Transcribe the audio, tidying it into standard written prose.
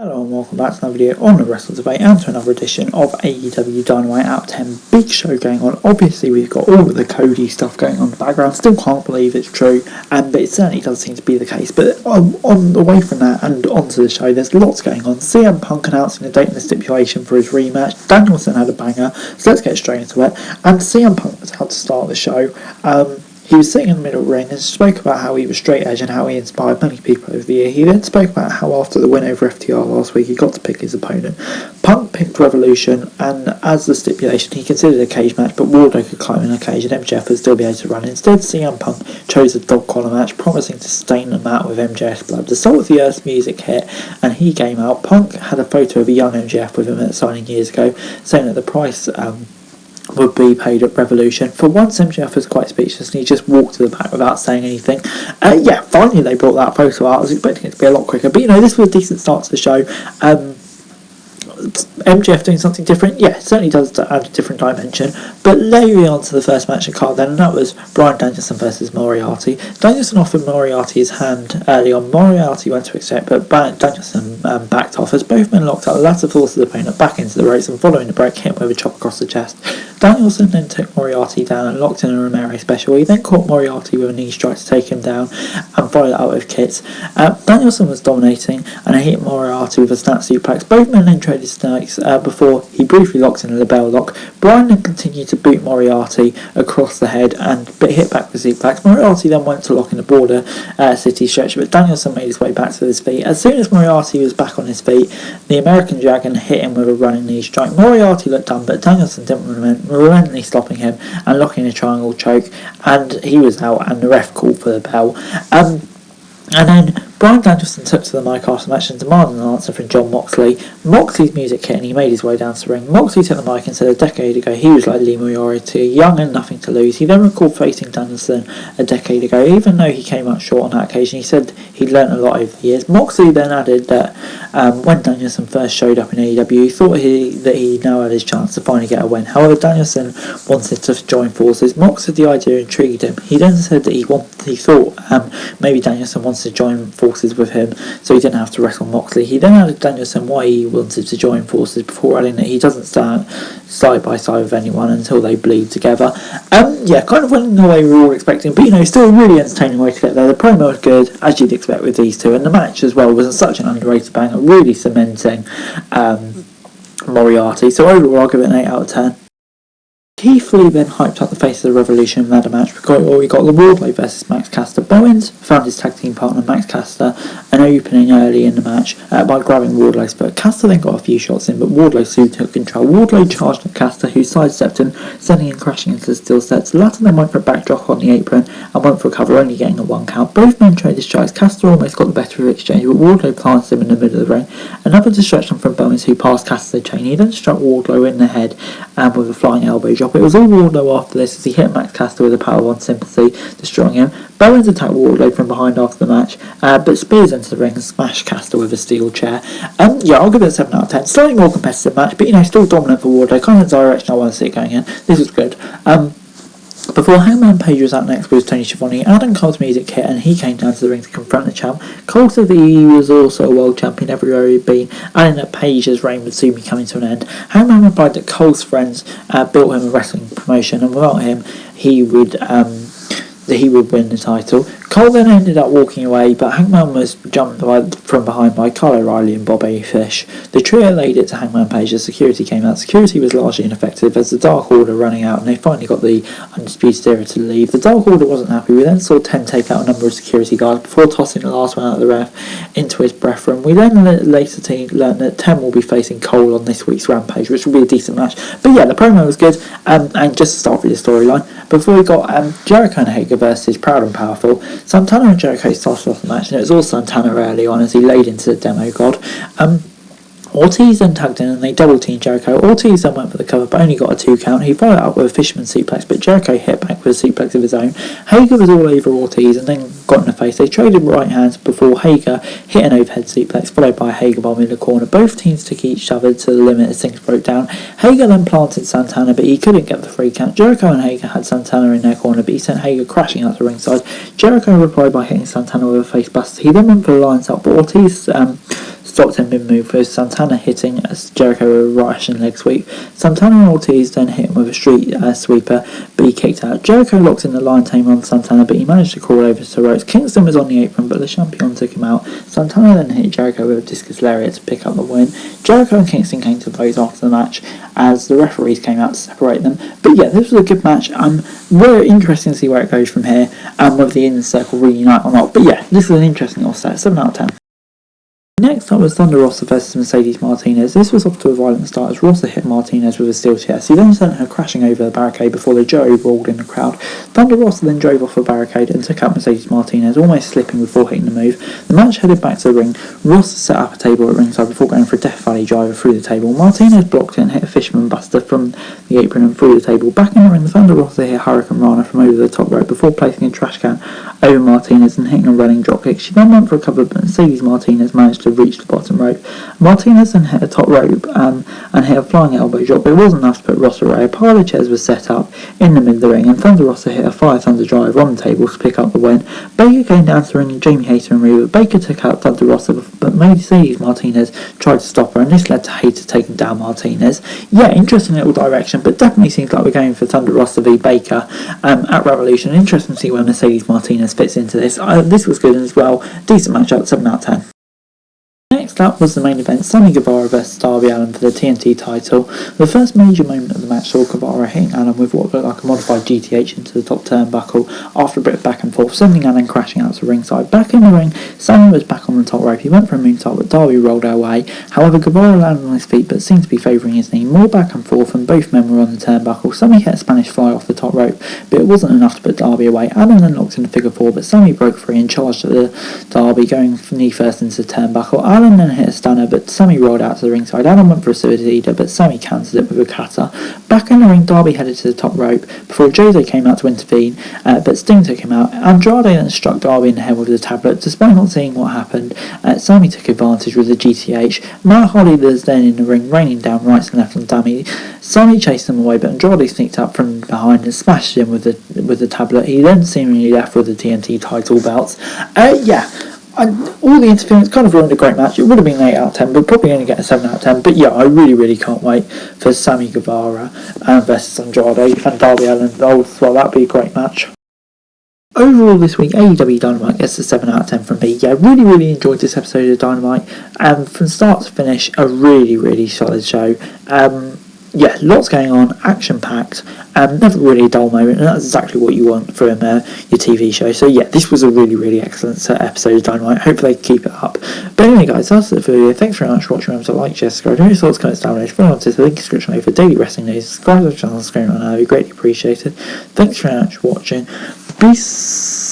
Hello and welcome back to another video on the Wrestle Debate and to another edition of AEW Dynamite Out 10. Big show going on. Obviously we've got all of the Cody stuff going on in the background. Still can't believe it's true, but it certainly does seem to be the case. But away from that and onto the show, there's lots going on. CM Punk announcing a date and the stipulation for his rematch. Danielson had a banger, so let's get straight into it. And CM Punk was out to start the show. He was sitting in the middle ring and spoke about how he was straight edge and how he inspired many people over the year. He then spoke about how after the win over FTR last week he got to pick his opponent. Punk picked Revolution, and as the stipulation he considered a cage match, but Wardlow could climb in a cage and MJF would still be able to run. Instead, CM Punk chose a dog collar match, promising to stain the mat with MJF's blood. The Salt of the Earth music hit and he came out. Punk had a photo of a young MJF with him at signing years ago, saying that the price would be paid at Revolution. For once, MJF was quite speechless and he just walked to the back without saying anything. Finally they brought that photo out. I was expecting it to be a lot quicker, but this was a decent start to the show. MJF doing something different, it certainly does add a different dimension. But layering on to the first match of the card then, and that was Bryan Danielson versus Moriarty. Danielson offered Moriarty his hand early on. Moriarty went to accept, but Danielson backed off as both men locked out. The latter forced the opponent back into the ropes and following the break hit him with a chop across the chest. Danielson then took Moriarty down and locked in a Romero special. He then caught Moriarty with a knee strike to take him down and followed it out with kicks. Danielson was dominating and he hit Moriarty with a snap suplex. Both men then traded strikes before he briefly locked in a label lock. Bryan then continued to boot Moriarty across the head but hit back with suplex. Moriarty then went to lock in the border city stretch, but Danielson made his way back to his feet. As soon as Moriarty was back on his feet, the American Dragon hit him with a running knee strike. Moriarty looked done, but Danielson didn't relentlessly stopping him and locking a triangle choke, and he was out and the ref called for the bell. And then Bryan Danielson took to the mic after the match and demanded an answer from Jon Moxley. Moxley's music hit and he made his way down to the ring. Moxley took the mic and said a decade ago he was like Lee Moriarty, young and nothing to lose. He then recalled facing Danielson a decade ago. Even though he came up short on that occasion, he said he'd learnt a lot over the years. Moxley then added that when Danielson first showed up in AEW, he thought that he now had his chance to finally get a win. However, Danielson wanted to join forces. Mox said the idea intrigued him. He then said that he thought maybe Danielson wanted to join forces with him so he didn't have to wrestle Moxley. He then added Danielson why he wanted to join forces before adding that he doesn't stand side by side with anyone until they bleed together. Kind of went in the way we were all expecting, but still a really entertaining way to get there. The promo was good, as you'd expect with these two, and the match as well was such an underrated banger, really cementing Moriarty. So overall I'll give it an 8 out of 10. Keith Lee then hyped up the face of the Revolution in ladder match because we got the Wardlow versus Max Caster. Bowens found his tag team partner Max Caster an opening early in the match by grabbing Wardlow's foot. Caster then got a few shots in, but Wardlow soon took control. Wardlow charged at Caster, who sidestepped him, sending him crashing into the steel steps. The latter then went for a backdrop on the apron and went for a cover, only getting a 1 count. Both men traded strikes. Caster almost got the better of the exchange, but Wardlow planted him in the middle of the ring. Another distraction from Bowens, who passed Caster's chain. He then struck Wardlow in the head with a flying elbow drop. It was all Wardlow after this as he hit Max Caster with a powerbomb sympathy, destroying him. Bowens attacked Wardlow from behind after the match, but Spears entered the ring and smashed Caster with a steel chair. I'll give it a 7 out of 10. Slightly more competitive match, but still dominant for Wardlow. Kind of the direction I want to see it going in. This was good. Before Hangman Page was out next was Tony Schiavone. Adam Cole's music hit and he came down to the ring to confront the champ. Cole said that he was also a world champion everywhere he'd been, adding that Page's reign would soon be coming to an end. Hangman replied that Cole's friends built him a wrestling promotion and without him he would win the title. Cole then ended up walking away, but Hangman was jumped from behind by Kyle O'Reilly and Bob A. Fish. The trio laid it to Hangman Page as security came out. Security was largely ineffective as the Dark Order running out and they finally got the Undisputed Era to leave. The Dark Order wasn't happy. We then saw 10 take out a number of security guards before tossing the last one out of the ref into his breath room. We then later learned that 10 will be facing Cole on this week's Rampage, which will be a decent match. But the promo was good, and just to start with the storyline, before we got Jericho and Hager versus Proud and Powerful. Santana and Jericho started off the match, and it was all Santana early on as he laid into the demo god. Ortiz then tagged in and they double teamed Jericho. Ortiz then went for the cover but only got a 2 count. He followed up with a fisherman suplex, but Jericho hit back with a suplex of his own. Hager was all over Ortiz and then got in the face. They traded right hands before Hager hit an overhead suplex followed by a Hager bomb in the corner. Both teams took each other to the limit as things broke down. Hager then planted Santana but he couldn't get the 3 count. Jericho and Hager had Santana in their corner but he sent Hager crashing out the ringside. Jericho replied by hitting Santana with a face buster. He then went for the Lions out but Ortiz stopped him mid-move with Santana hitting Jericho with a Russian leg sweep. Santana and Ortiz then hit him with a street sweeper, but he kicked out. Jericho locked in the lion tamer on Santana, but he managed to crawl over to ropes. Kingston was on the apron, but the champion took him out. Santana then hit Jericho with a discus lariat to pick up the win. Jericho and Kingston came to blows after the match as the referees came out to separate them. But yeah, this was a good match. Very interesting to see where it goes from here and whether the Inner Circle reunite or not. But yeah, this is an interesting offset. 7 out of 10. Next up was Thunder Rosa versus Mercedes Martinez. This was off to a violent start as Rosa hit Martinez with a steel chair. He then sent her crashing over the barricade before the Joe rolled in the crowd. Thunder Rosa then drove off the barricade and took out Mercedes Martinez, almost slipping before hitting the move. The match headed back to the ring. Rosa set up a table at ringside before going for a Death Valley driver through the table. Martinez blocked it and hit a Fisherman Buster from the apron and through the table. Back in the ring, Thunder Rosa hit Hurricane Rana from over the top rope before placing a trash can over Martinez and hitting a running dropkick. She then went for a cover, but Mercedes Martinez managed to reach the bottom rope. Martinez then hit a top rope and hit a flying elbow drop, but it wasn't enough to put Rosa away. A pile of chairs was set up in the middle of the ring, and Thunder Rosa hit a Fire Thunder driver on the table to pick up the win. Baker came down to the ring and Jamie Hayter and Reba. Baker took out Thunder Rosa, but Mercedes Martinez tried to stop her, and this led to Hayter taking down Martinez. Yeah, interesting little direction, but definitely seems like we're going for Thunder Rosa v Baker at Revolution. Interesting to see where Mercedes Martinez fits into this. This was good as well. Decent matchup, 7 out of 10. Next up was the main event, Sammy Guevara vs Darby Allin for the TNT title. The first major moment of the match saw Guevara hitting Allin with what looked like a modified GTH into the top turnbuckle after a bit of back and forth, sending Allin crashing out to ringside. Back in the ring, Sammy was back on the top rope. He went for a moonsault, but Darby rolled away. However, Guevara landed on his feet but seemed to be favouring his knee. More back and forth and both men were on the turnbuckle. Sammy hit a Spanish fly off the top rope, but it wasn't enough to put Darby away. Allin then locked in a figure 4, but Sammy broke free and charged at the Darby, going knee first into the turnbuckle. Allin then hit a stunner, but Sammy rolled out to the ringside. Allin went for a suicida, but Sammy countered it with a cutter. Back in the ring, Darby headed to the top rope before Jose came out to intervene, but Sting took him out. Andrade then struck Darby in the head with the tablet. Despite not seeing what happened, Sammy took advantage with the GTH. Matt Hardy was then in the ring, raining down right and left on Sammy. Sammy chased him away, but Andrade sneaked up from behind and smashed him with the tablet. He then seemingly left with the TNT title belts. All the interference kind of ruined a great match. It would have been an 8 out of 10, but probably only get a 7 out of 10. But yeah, I really can't wait for Sammy Guevara versus Andrade and Darby Allin as well. That'd be a great match. Overall this week, AEW Dynamite gets a 7 out of 10 from me. Yeah, really enjoyed this episode of Dynamite. From start to finish, a really solid show. Yeah, lots going on, action-packed, never really a dull moment, and that's exactly what you want from your TV show. So yeah, this was a really excellent episode of Dynamite. Hopefully they keep it up. But anyway guys, that's it for the video. Thanks very much for watching. Remember to like, share, subscribe. Any thoughts, comments down below. Follow on to the link in the description below for daily wrestling news. Subscribe to the channel on the screen right now, it'd be greatly appreciated. Thanks very much for watching. Peace.